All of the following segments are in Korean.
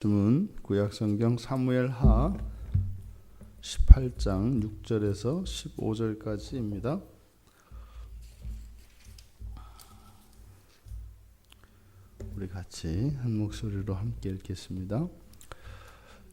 말씀은 구약성경 사무엘하 18장 6절에서 15절까지입니다. 우리 같이 한 목소리로 함께 읽겠습니다.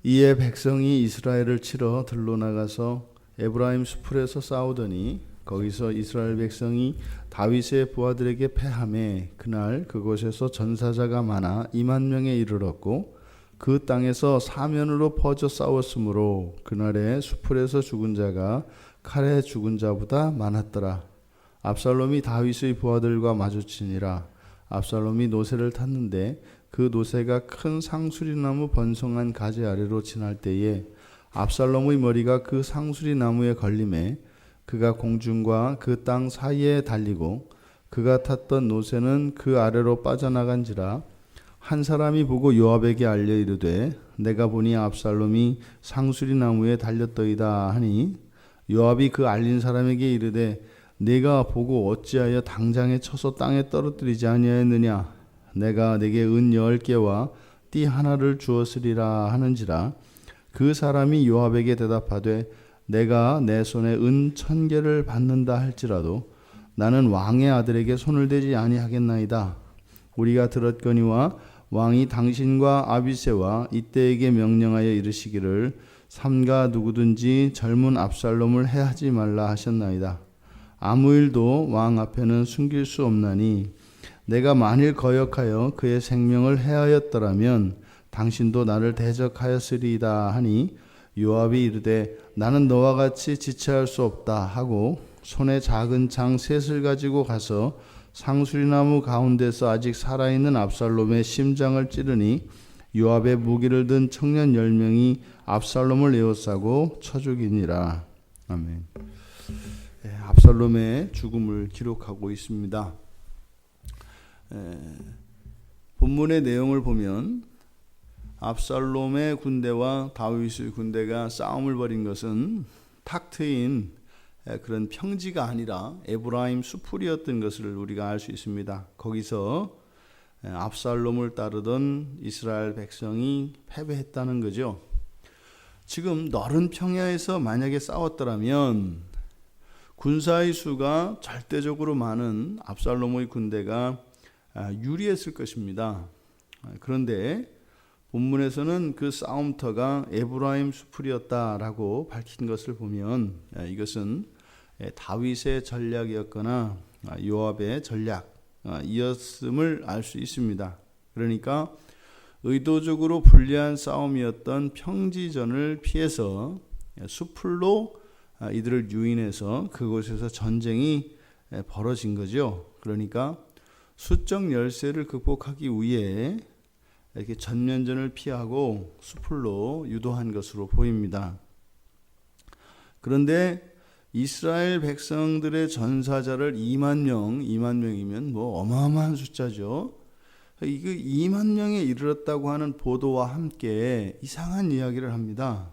이에 백성이 이스라엘을 치러 들로 나가서 에브라임 수풀에서 싸우더니 거기서 이스라엘 백성이 다윗의 부하들에게 패하매 그날 그곳에서 전사자가 많아 2만 명에 이르렀고 그 땅에서 사면으로 퍼져 싸웠으므로 그날에 수풀에서 죽은 자가 칼에 죽은 자보다 많았더라. 압살롬이 다윗의 부하들과 마주치니라. 압살롬이 노새를 탔는데 그 노새가 큰 상수리나무 번성한 가지 아래로 지날 때에 압살롬의 머리가 그 상수리나무에 걸림에 그가 공중과 그 땅 사이에 달리고 그가 탔던 노새는 그 아래로 빠져나간지라. 한 사람이 보고 요압에게 알려 이르되 내가 보니 압살롬이 상수리 나무에 달렸더이다 하니 요압이 그 알린 사람에게 이르되 내가 보고 어찌하여 당장에 쳐서 땅에 떨어뜨리지 아니하였느냐. 내가 내게 은 10개와 띠 하나를 주었으리라 하는지라. 그 사람이 요압에게 대답하되 내가 내 손에 은 1000개를 받는다 할지라도 나는 왕의 아들에게 손을 대지 아니하겠나이다. 우리가 들었거니와 왕이 당신과 아비새와 이때에게 명령하여 이르시기를 삼가 누구든지 젊은 압살롬을 해하지 말라 하셨나이다. 아무 일도 왕 앞에는 숨길 수 없나니 내가 만일 거역하여 그의 생명을 해하였더라면 당신도 나를 대적하였으리이다 하니 요압이 이르되 나는 너와 같이 지체할 수 없다 하고 손에 작은 창 셋을 가지고 가서 상수리나무 가운데서 아직 살아있는 압살롬의 심장을 찌르니 요압의 무기를 든 청년 10명이 압살롬을 에워싸고 쳐 죽이니라. 아멘. 압살롬의 죽음을 기록하고 있습니다. 본문의 내용을 보면 압살롬의 군대와 다윗의 군대가 싸움을 벌인 것은 탁 트인 그런 평지가 아니라 에브라임 수풀이었던 것을 우리가 알 수 있습니다. 거기서 압살롬을 따르던 이스라엘 백성이 패배했다는 거죠. 지금 너른 평야에서 만약에 싸웠더라면 군사의 수가 절대적으로 많은 압살롬의 군대가 유리했을 것입니다. 그런데 본문에서는 그 싸움터가 에브라임 수풀이었다라고 밝힌 것을 보면 이것은 다윗의 전략이었거나 요압의 전략이었음을 알 수 있습니다. 그러니까 의도적으로 불리한 싸움이었던 평지전을 피해서 수풀로 이들을 유인해서 그곳에서 전쟁이 벌어진 거죠. 그러니까 수적 열세를 극복하기 위해 이렇게 전면전을 피하고 수풀로 유도한 것으로 보입니다. 그런데 이스라엘 백성들의 전사자를 2만 명이면 뭐 어마어마한 숫자죠. 이거 2만 명에 이르렀다고 하는 보도와 함께 이상한 이야기를 합니다.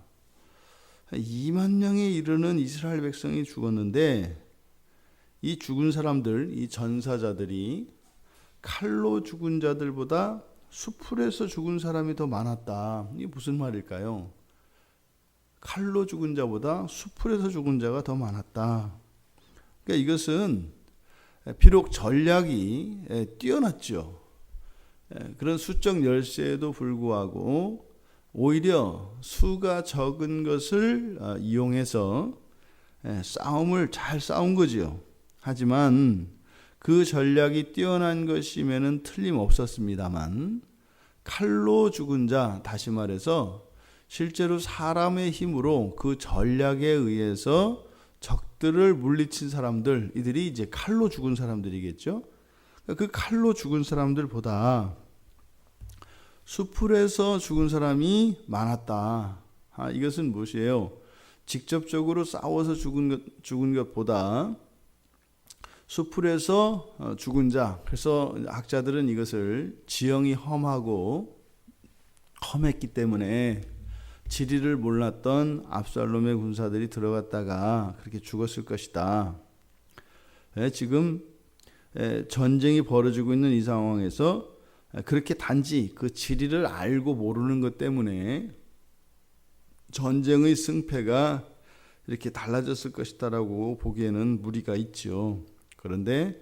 2만 명에 이르는 이스라엘 백성이 죽었는데 이 죽은 사람들, 이 전사자들이 칼로 죽은 자들보다 수풀에서 죽은 사람이 더 많았다. 이게 무슨 말일까요? 칼로 죽은 자보다 수풀에서 죽은 자가 더 많았다. 그러니까 이것은 비록 전략이 뛰어났죠. 그런 수적 열세에도 불구하고 오히려 수가 적은 것을 이용해서 싸움을 잘 싸운 거지요. 하지만 그 전략이 뛰어난 것임에는 틀림없었습니다만 칼로 죽은 자, 다시 말해서 실제로 사람의 힘으로 그 전략에 의해서 적들을 물리친 사람들, 이들이 이제 칼로 죽은 사람들이겠죠. 그 칼로 죽은 사람들보다 수풀에서 죽은 사람이 많았다. 이것은 무엇이에요? 직접적으로 싸워서 죽은 것보다 수풀에서 죽은 자, 그래서 학자들은 이것을 지형이 험했기 때문에 지리를 몰랐던 압살롬의 군사들이 들어갔다가 그렇게 죽었을 것이다. 지금 전쟁이 벌어지고 있는 이 상황에서 그렇게 단지 그 지리를 알고 모르는 것 때문에 전쟁의 승패가 이렇게 달라졌을 것이다라고 보기에는 무리가 있죠. 그런데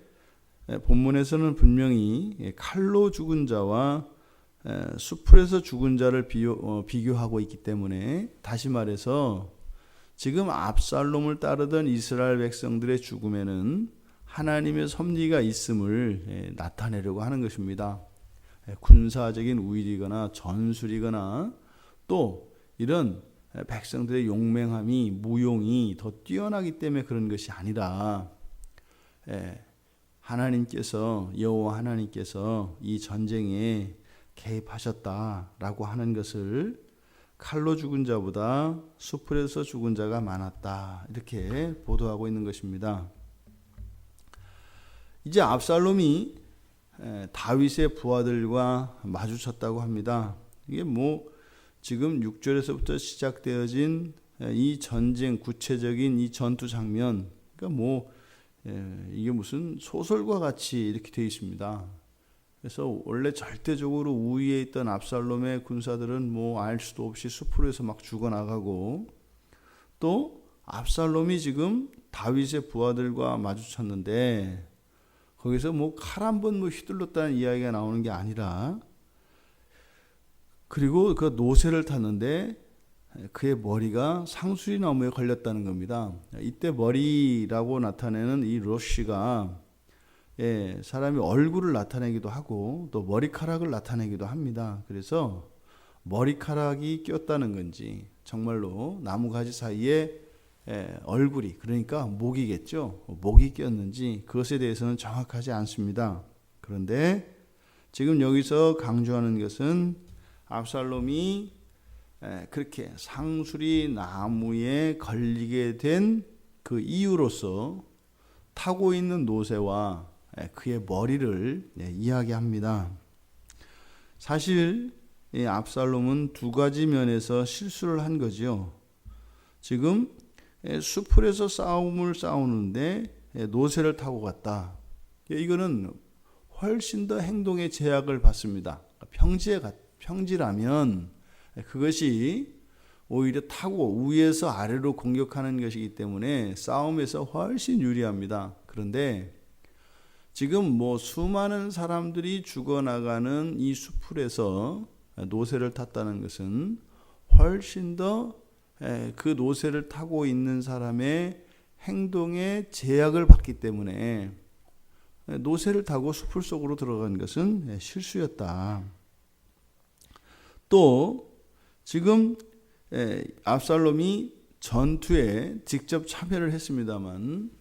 본문에서는 분명히 칼로 죽은 자와 수풀에서 죽은 자를 비교하고 있기 때문에, 다시 말해서 지금 압살롬을 따르던 이스라엘 백성들의 죽음에는 하나님의 섭리가 있음을 나타내려고 하는 것입니다. 군사적인 우위이거나 전술이거나 또 이런 백성들의 용맹함이, 무용이 더 뛰어나기 때문에 그런 것이 아니라 하나님께서, 여호와 하나님께서 이 전쟁에 개입하셨다라고 하는 것을, 칼로 죽은 자보다 수풀에서 죽은 자가 많았다, 이렇게 보도하고 있는 것입니다. 이제 압살롬이 다윗의 부하들과 마주쳤다고 합니다. 이게 지금 6절에서부터 시작되어진 이 전쟁, 구체적인 이 전투 장면, 그러니까 이게 무슨 소설과 같이 이렇게 되어 있습니다. 그래서 원래 절대적으로 우위에 있던 압살롬의 군사들은 알 수도 없이 수풀에서 막 죽어나가고, 또 압살롬이 지금 다윗의 부하들과 마주쳤는데 거기서 칼 한 번 휘둘렀다는 이야기가 나오는 게 아니라, 그리고 그 노새를 탔는데 그의 머리가 상수리 나무에 걸렸다는 겁니다. 이때 머리라고 나타내는 이 로쉬가 사람이 얼굴을 나타내기도 하고 또 머리카락을 나타내기도 합니다. 그래서 머리카락이 꼈다는 건지 정말로 나무가지 사이에 얼굴이, 그러니까 목이겠죠, 목이 꼈는지 그것에 대해서는 정확하지 않습니다. 그런데 지금 여기서 강조하는 것은 압살롬이 그렇게 상수리 나무에 걸리게 된 그 이유로서 타고 있는 노새와 그의 머리를 이야기합니다. 사실 이 압살롬은 두 가지 면에서 실수를 한 거죠. 지금 수풀에서 싸움을 싸우는데 노새를 타고 갔다. 이거는 훨씬 더 행동의 제약을 받습니다. 평지라면 그것이 오히려 타고 위에서 아래로 공격하는 것이기 때문에 싸움에서 훨씬 유리합니다. 그런데 지금 수많은 사람들이 죽어나가는 이 수풀에서 노새를 탔다는 것은 훨씬 더 그 노새를 타고 있는 사람의 행동에 제약을 받기 때문에 노새를 타고 수풀 속으로 들어간 것은 실수였다. 또 지금 압살롬이 전투에 직접 참여를 했습니다만,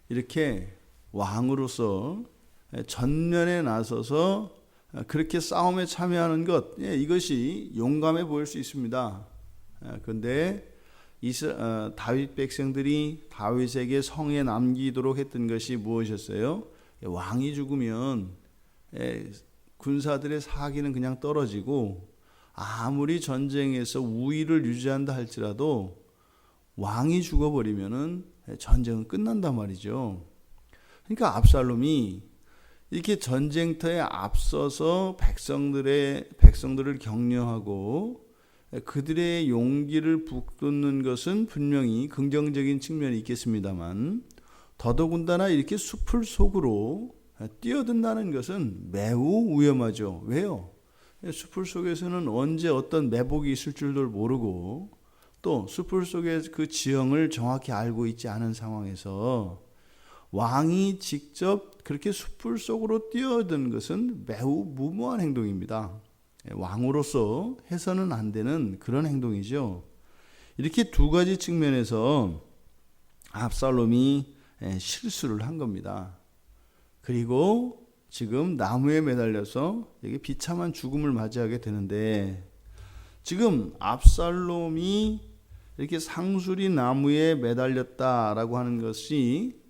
이렇게 왕으로서 전면에 나서서 그렇게 싸움에 참여하는 것, 이것이 용감해 보일 수 있습니다. 그런데 다윗 백성들이 다윗에게 성에 남기도록 했던 것이 무엇이었어요? 왕이 죽으면 군사들의 사기는 그냥 떨어지고, 아무리 전쟁에서 우위를 유지한다 할지라도 왕이 죽어버리면은 전쟁은 끝난단 말이죠. 그러니까 압살롬이 이렇게 전쟁터에 앞서서 백성들을 격려하고 그들의 용기를 북돋는 것은 분명히 긍정적인 측면이 있겠습니다만, 더더군다나 이렇게 수풀 속으로 뛰어든다는 것은 매우 위험하죠. 왜요? 수풀 속에서는 언제 어떤 매복이 있을 줄도 모르고, 또 수풀 속의 그 지형을 정확히 알고 있지 않은 상황에서 왕이 직접 그렇게 수풀 속으로 뛰어든 것은 매우 무모한 행동입니다. 왕으로서 해서는 안 되는 그런 행동이죠. 이렇게 두 가지 측면에서 압살롬이 실수를 한 겁니다. 그리고 지금 나무에 매달려서 여기 비참한 죽음을 맞이하게 되는데, 지금 압살롬이 이렇게 상수리 나무에 매달렸다라고 하는 것이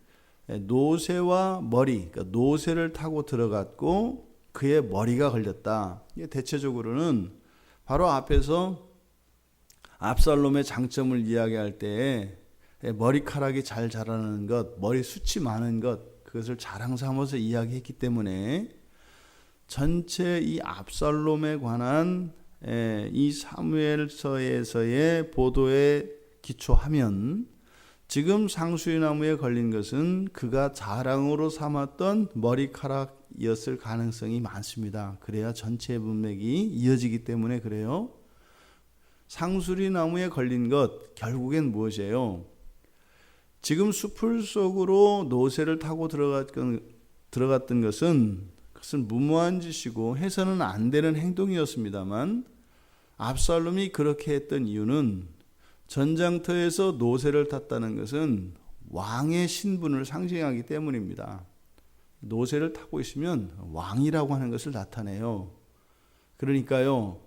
노새와 머리, 그러니까 노새를 타고 들어갔고 그의 머리가 걸렸다. 이게 대체적으로는 바로 앞에서 압살롬의 장점을 이야기할 때 머리카락이 잘 자라는 것, 머리 숱이 많은 것, 그것을 자랑 삼아서 이야기했기 때문에 전체 이 압살롬에 관한 이 사무엘서에서의 보도에 기초하면 지금 상수리 나무에 걸린 것은 그가 자랑으로 삼았던 머리카락이었을 가능성이 많습니다. 그래야 전체 문맥이 이어지기 때문에 그래요. 상수리 나무에 걸린 것 결국엔 무엇이에요? 지금 숲을 속으로 노새를 타고 들어갔던 것은 그것은 무모한 짓이고 해서는 안 되는 행동이었습니다만 압살롬이 그렇게 했던 이유는 전장터에서 노새를 탔다는 것은 왕의 신분을 상징하기 때문입니다. 노새를 타고 있으면 왕이라고 하는 것을 나타내요. 그러니까요,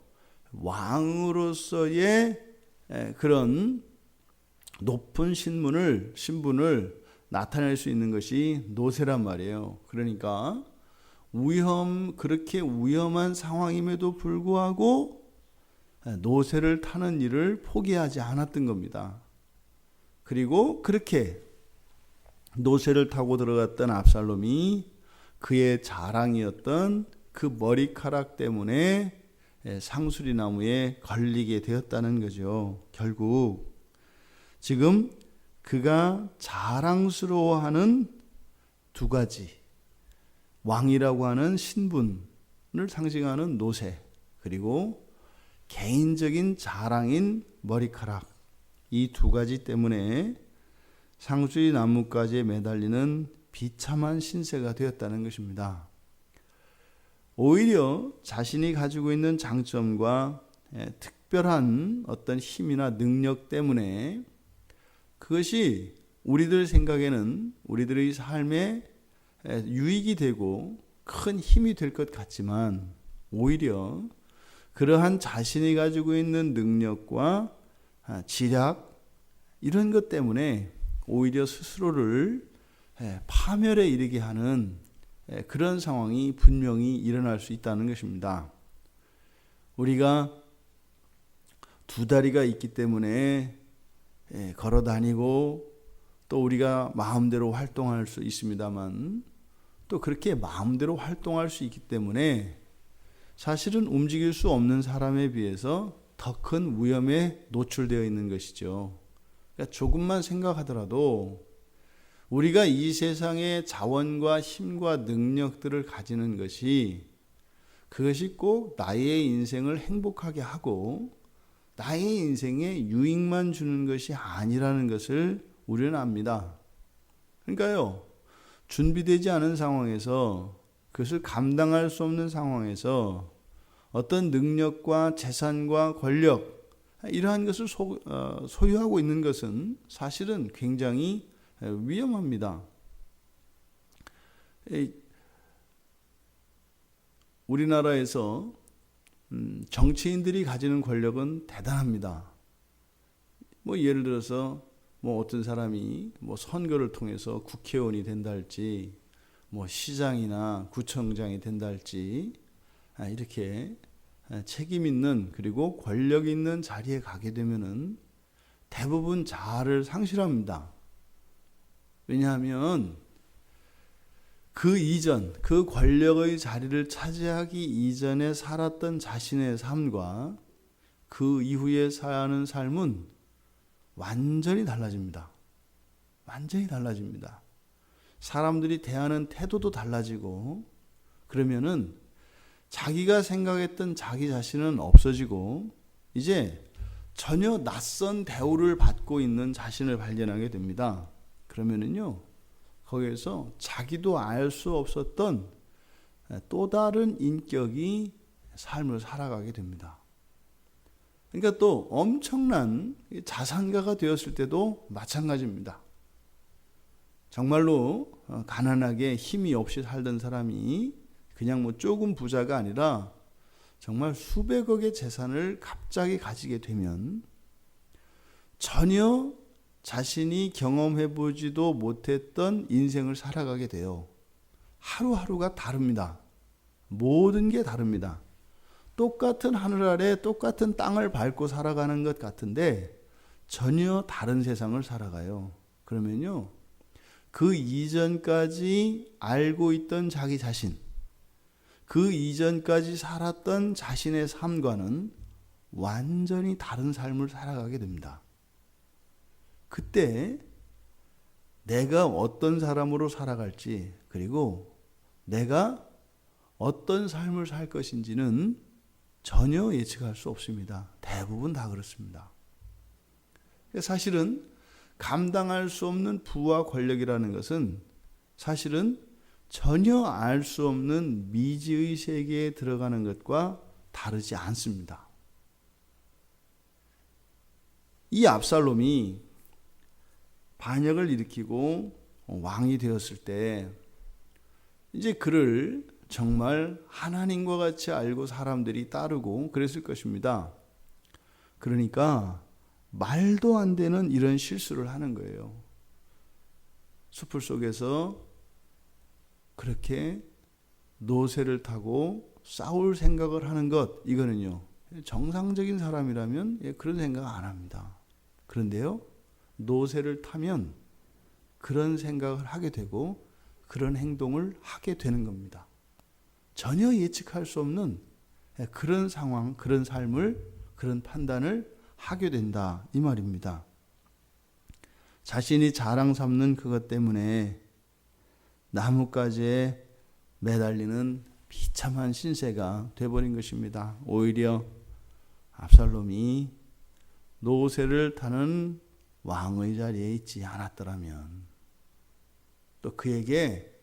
왕으로서의 그런 높은 신분을 나타낼 수 있는 것이 노새란 말이에요. 그러니까 그렇게 위험한 상황임에도 불구하고 노새를 타는 일을 포기하지 않았던 겁니다. 그리고 그렇게 노새를 타고 들어갔던 압살롬이 그의 자랑이었던 그 머리카락 때문에 상수리 나무에 걸리게 되었다는 거죠. 결국 지금 그가 자랑스러워하는 두 가지, 왕이라고 하는 신분을 상징하는 노새, 그리고 개인적인 자랑인 머리카락, 이 두 가지 때문에 상수리 나무까지 매달리는 비참한 신세가 되었다는 것입니다. 오히려 자신이 가지고 있는 장점과 특별한 어떤 힘이나 능력 때문에 그것이 우리들 생각에는 우리들의 삶에 유익이 되고 큰 힘이 될 것 같지만 오히려 그러한 자신이 가지고 있는 능력과 지략 이런 것 때문에 오히려 스스로를 파멸에 이르게 하는 그런 상황이 분명히 일어날 수 있다는 것입니다. 우리가 두 다리가 있기 때문에 걸어 다니고 또 우리가 마음대로 활동할 수 있습니다만 또 그렇게 마음대로 활동할 수 있기 때문에 사실은 움직일 수 없는 사람에 비해서 더 큰 위험에 노출되어 있는 것이죠. 그러니까 조금만 생각하더라도 우리가 이 세상의 자원과 힘과 능력들을 가지는 그것이 꼭 나의 인생을 행복하게 하고 나의 인생에 유익만 주는 것이 아니라는 것을 우리는 압니다. 그러니까요, 준비되지 않은 상황에서 그것을 감당할 수 없는 상황에서 어떤 능력과 재산과 권력 이러한 것을 소유하고 있는 것은 사실은 굉장히 위험합니다. 우리나라에서 정치인들이 가지는 권력은 대단합니다. 예를 들어서 어떤 사람이 선거를 통해서 국회의원이 된다 할지 시장이나 구청장이 된다 할지 이렇게 책임 있는 그리고 권력 있는 자리에 가게 되면은 대부분 자아를 상실합니다. 왜냐하면 그 이전, 그 권력의 자리를 차지하기 이전에 살았던 자신의 삶과 그 이후에 사는 삶은 완전히 달라집니다. 완전히 달라집니다. 사람들이 대하는 태도도 달라지고 그러면은 자기가 생각했던 자기 자신은 없어지고 이제 전혀 낯선 대우를 받고 있는 자신을 발견하게 됩니다. 그러면은요, 거기에서 자기도 알 수 없었던 또 다른 인격이 삶을 살아가게 됩니다. 그러니까 또 엄청난 자산가가 되었을 때도 마찬가지입니다. 정말로 가난하게 힘이 없이 살던 사람이 그냥 조금 부자가 아니라 정말 수백억의 재산을 갑자기 가지게 되면 전혀 자신이 경험해보지도 못했던 인생을 살아가게 돼요. 하루하루가 다릅니다. 모든 게 다릅니다. 똑같은 하늘 아래 똑같은 땅을 밟고 살아가는 것 같은데 전혀 다른 세상을 살아가요. 그러면요, 그 이전까지 알고 있던 자기 자신, 그 이전까지 살았던 자신의 삶과는 완전히 다른 삶을 살아가게 됩니다. 그때 내가 어떤 사람으로 살아갈지, 그리고 내가 어떤 삶을 살 것인지는 전혀 예측할 수 없습니다. 대부분 다 그렇습니다. 사실은 감당할 수 없는 부와 권력이라는 것은 사실은 전혀 알 수 없는 미지의 세계에 들어가는 것과 다르지 않습니다. 이 압살롬이 반역을 일으키고 왕이 되었을 때 이제 그를 정말 하나님과 같이 알고 사람들이 따르고 그랬을 것입니다. 그러니까 말도 안 되는 이런 실수를 하는 거예요. 숲을 속에서 그렇게 노새를 타고 싸울 생각을 하는 것, 이거는요, 정상적인 사람이라면 그런 생각 안 합니다. 그런데요, 노새를 타면 그런 생각을 하게 되고 그런 행동을 하게 되는 겁니다. 전혀 예측할 수 없는 그런 상황, 그런 삶을, 그런 판단을 하게 된다, 이 말입니다. 자신이 자랑 삼는 그것 때문에 나뭇가지에 매달리는 비참한 신세가 돼버린 것입니다. 오히려 압살롬이 노새를 타는 왕의 자리에 있지 않았더라면, 또 그에게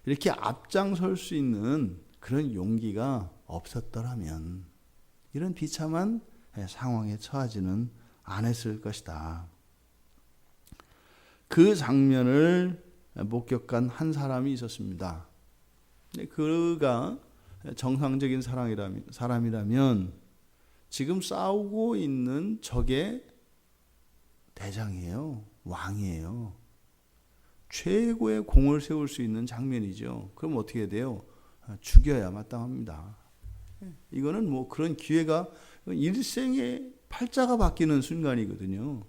이렇게 앞장설 수 있는 그런 용기가 없었더라면 이런 비참한 상황에 처하지는 않았을 것이다. 그 장면을 목격한 한 사람이 있었습니다. 그가 정상적인 사람이라면 지금 싸우고 있는 적의 대장이에요. 왕이에요. 최고의 공을 세울 수 있는 장면이죠. 그럼 어떻게 돼요? 죽여야 마땅합니다. 이거는 뭐 그런 기회가 일생의 팔자가 바뀌는 순간이거든요.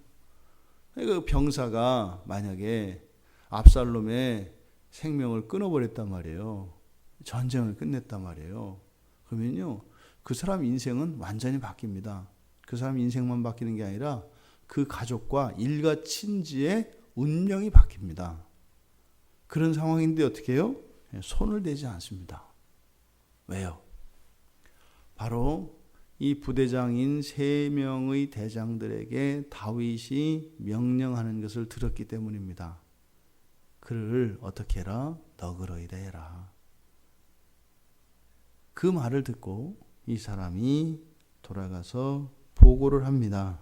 그 병사가 만약에 압살롬의 생명을 끊어버렸단 말이에요. 전쟁을 끝냈단 말이에요. 그러면요, 그 사람 인생은 완전히 바뀝니다. 그 사람 인생만 바뀌는 게 아니라 그 가족과 일가 친지의 운명이 바뀝니다. 그런 상황인데 어떻게 해요? 손을 대지 않습니다. 왜요? 바로 이 부대장인 3명의 대장들에게 다윗이 명령하는 것을 들었기 때문입니다. 그를 어떻게 해라? 너그러이다 해라. 그 말을 듣고 이 사람이 돌아가서 보고를 합니다.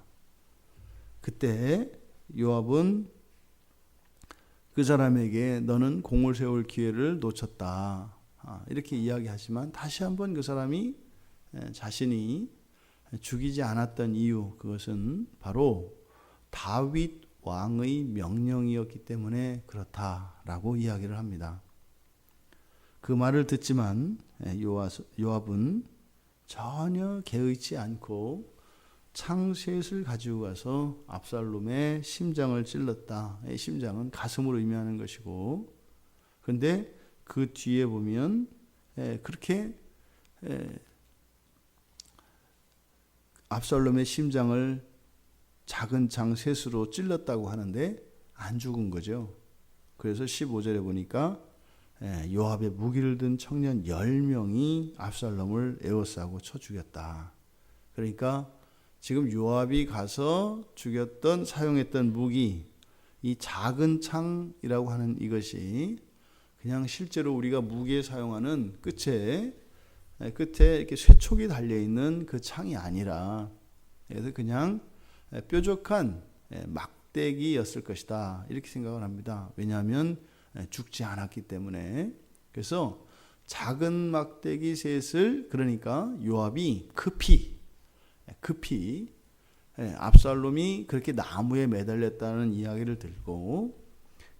그때 요압은 그 사람에게 너는 공을 세울 기회를 놓쳤다, 이렇게 이야기하지만 다시 한번 그 사람이 자신이 죽이지 않았던 이유, 그것은 바로 다윗 왕의 명령이었기 때문에 그렇다라고 이야기를 합니다. 그 말을 듣지만 요압은 전혀 개의치 않고 창셋을 가지고 가서 압살롬의 심장을 찔렀다. 심장은 가슴을 의미하는 것이고, 그런데 그 뒤에 보면 그렇게 압살롬의 심장을 작은 창셋으로 찔렀다고 하는데 안 죽은 거죠. 그래서 15절에 보니까 요압의 무기를 든 청년 10명이 압살롬을 에워싸고 쳐 죽였다. 그러니까 지금 요압이 가서 죽였던, 사용했던 무기, 이 작은 창이라고 하는 이것이 그냥 실제로 우리가 무기에 사용하는 끝에 이렇게 쇠촉이 달려있는 그 창이 아니라, 그래서 그냥 뾰족한 막대기였을 것이다, 이렇게 생각을 합니다. 왜냐하면 죽지 않았기 때문에. 그래서 작은 막대기 셋을, 그러니까 요압이 급히 압살롬이 그렇게 나무에 매달렸다는 이야기를 들고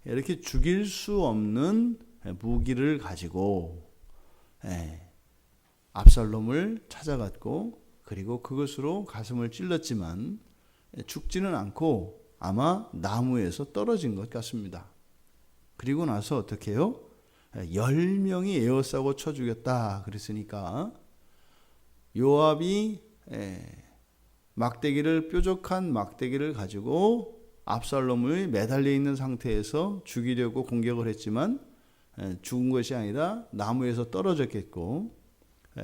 이렇게 죽일 수 없는 무기를 가지고 압살롬을 찾아갔고, 그리고 그것으로 가슴을 찔렀지만 죽지는 않고 아마 나무에서 떨어진 것 같습니다. 그리고 나서 어떻게 해요? 10명이 에워싸고 쳐 죽였다 그랬으니까 요압이 막대기를 뾰족한 막대기를 가지고 압살롬이 매달려 있는 상태에서 죽이려고 공격을 했지만 죽은 것이 아니라 나무에서 떨어졌겠고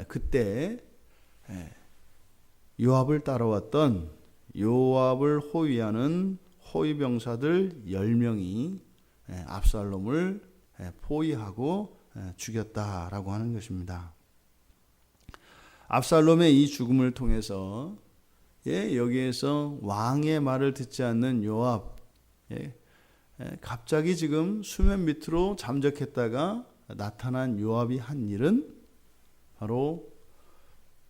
그때 요압을 따라왔던 요압을 호위하는 호위병사들 10명이 압살롬을 포위하고 죽였다라고 하는 것입니다. 압살롬의 이 죽음을 통해서 여기에서 왕의 말을 듣지 않는 요압, 갑자기 지금 수면 밑으로 잠적했다가 나타난 요압이 한 일은 바로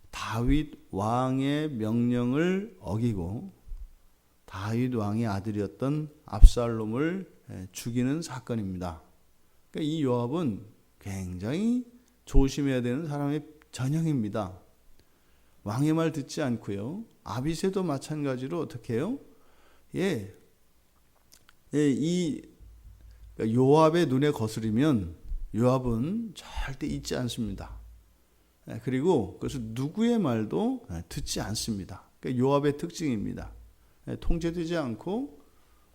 다윗 왕의 명령을 어기고 다윗 왕의 아들이었던 압살롬을 죽이는 사건입니다. 그러니까 이 요압은 굉장히 조심해야 되는 사람의 전형입니다. 왕의 말 듣지 않고요. 아비새도 마찬가지로 어떻게 해요? 이 요압의 눈에 거스리면 요압은 절대 잊지 않습니다. 그리고 그래서 누구의 말도 듣지 않습니다. 그러니까 요압의 특징입니다. 통제되지 않고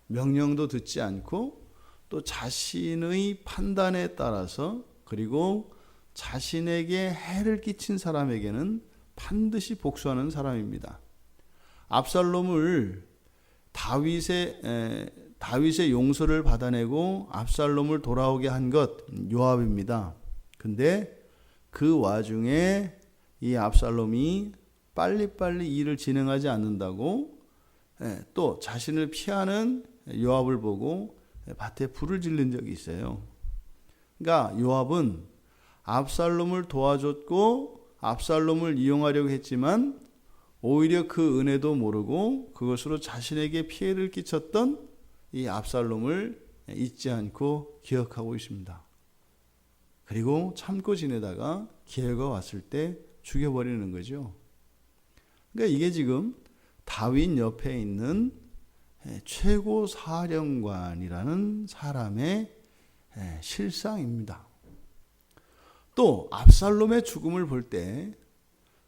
명령도 듣지 않고 또 자신의 판단에 따라서 그리고 자신에게 해를 끼친 사람에게는 반드시 복수하는 사람입니다. 압살롬을 다윗의 용서를 받아내고 압살롬을 돌아오게 한 것 요압입니다. 근데 그 와중에 이 압살롬이 빨리빨리 일을 진행하지 않는다고 또 자신을 피하는 요압을 보고 밭에 불을 지른 적이 있어요. 그러니까 요압은 압살롬을 도와줬고 압살롬을 이용하려고 했지만 오히려 그 은혜도 모르고 그것으로 자신에게 피해를 끼쳤던 이 압살롬을 잊지 않고 기억하고 있습니다. 그리고 참고 지내다가 기회가 왔을 때 죽여버리는 거죠. 그러니까 이게 지금 다윗 옆에 있는 최고 사령관이라는 사람의 실상입니다. 또 압살롬의 죽음을 볼 때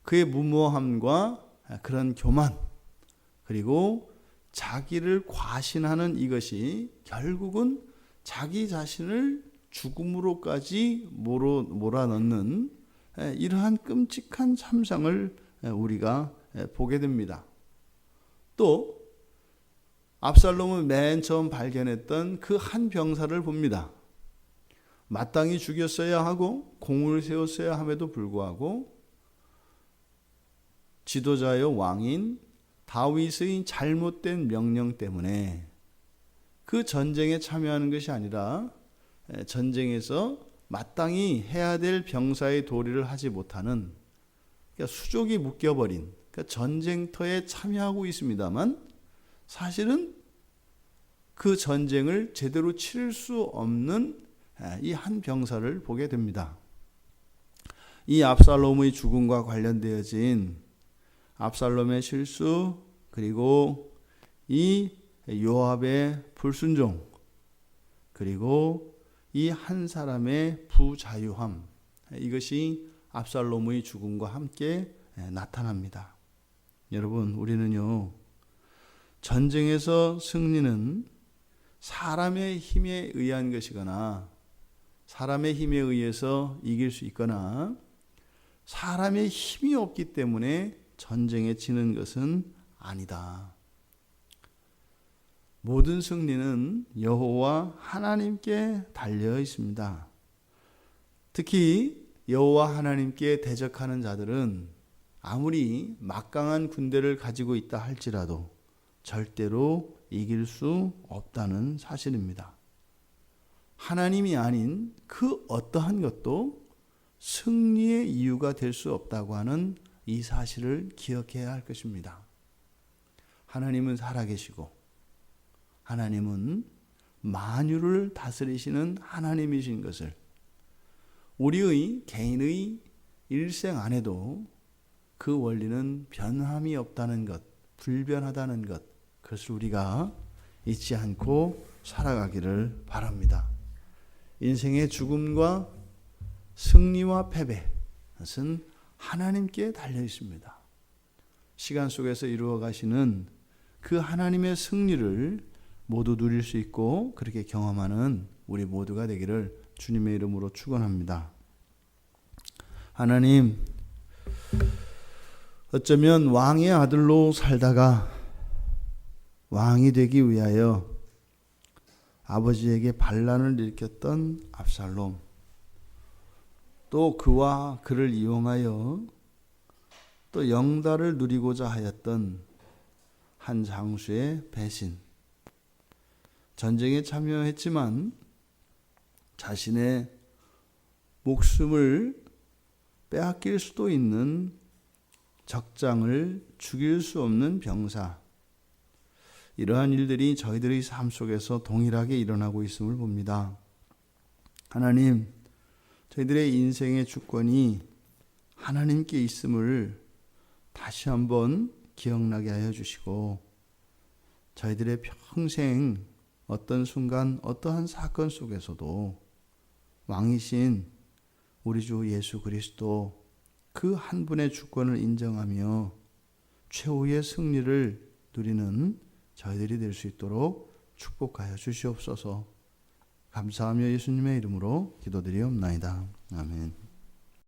그의 무모함과 그런 교만 그리고 자기를 과신하는 이것이 결국은 자기 자신을 죽음으로까지 몰아넣는 이러한 끔찍한 참상을 우리가 보게 됩니다. 또 압살롬은 맨 처음 발견했던 그 한 병사를 봅니다. 마땅히 죽였어야 하고 공을 세웠어야 함에도 불구하고 지도자여 왕인 다윗의 잘못된 명령 때문에 그 전쟁에 참여하는 것이 아니라 전쟁에서 마땅히 해야 될 병사의 도리를 하지 못하는 그러니까 수족이 묶여버린 그러니까 전쟁터에 참여하고 있습니다만 사실은 그 전쟁을 제대로 치를 수 없는 이 한 병사를 보게 됩니다. 이 압살롬의 죽음과 관련되어진 압살롬의 실수 그리고 이 요압의 불순종 그리고 이 한 사람의 부자유함 이것이 압살롬의 죽음과 함께 나타납니다. 여러분 우리는요 전쟁에서 승리는 사람의 힘에 의한 것이거나 사람의 힘에 의해서 이길 수 있거나 사람의 힘이 없기 때문에 전쟁에 지는 것은 아니다. 모든 승리는 여호와 하나님께 달려 있습니다. 특히 여호와 하나님께 대적하는 자들은 아무리 막강한 군대를 가지고 있다 할지라도 절대로 이길 수 없다는 사실입니다. 하나님이 아닌 그 어떠한 것도 승리의 이유가 될 수 없다고 하는 이 사실을 기억해야 할 것입니다. 하나님은 살아계시고 하나님은 만유를 다스리시는 하나님이신 것을 우리의 개인의 일생 안에도 그 원리는 변함이 없다는 것, 불변하다는 것, 그것을 우리가 잊지 않고 살아가기를 바랍니다. 인생의 죽음과 승리와 패배, 그것은 하나님께 달려 있습니다. 시간 속에서 이루어 가시는 그 하나님의 승리를 모두 누릴 수 있고 그렇게 경험하는 우리 모두가 되기를 주님의 이름으로 축원합니다. 하나님, 어쩌면 왕의 아들로 살다가 왕이 되기 위하여 아버지에게 반란을 일으켰던 압살롬, 또 그와 그를 이용하여 또 영달을 누리고자 하였던 한 장수의 배신, 전쟁에 참여했지만 자신의 목숨을 빼앗길 수도 있는 적장을 죽일 수 없는 병사, 이러한 일들이 저희들의 삶 속에서 동일하게 일어나고 있음을 봅니다. 하나님, 저희들의 인생의 주권이 하나님께 있음을 다시 한번 기억나게 하여 주시고 저희들의 평생 어떤 순간 어떠한 사건 속에서도 왕이신 우리 주 예수 그리스도 그 한 분의 주권을 인정하며 최후의 승리를 누리는 저희들이 될 수 있도록 축복하여 주시옵소서. 감사하며 예수님의 이름으로 기도드리옵나이다. 아멘.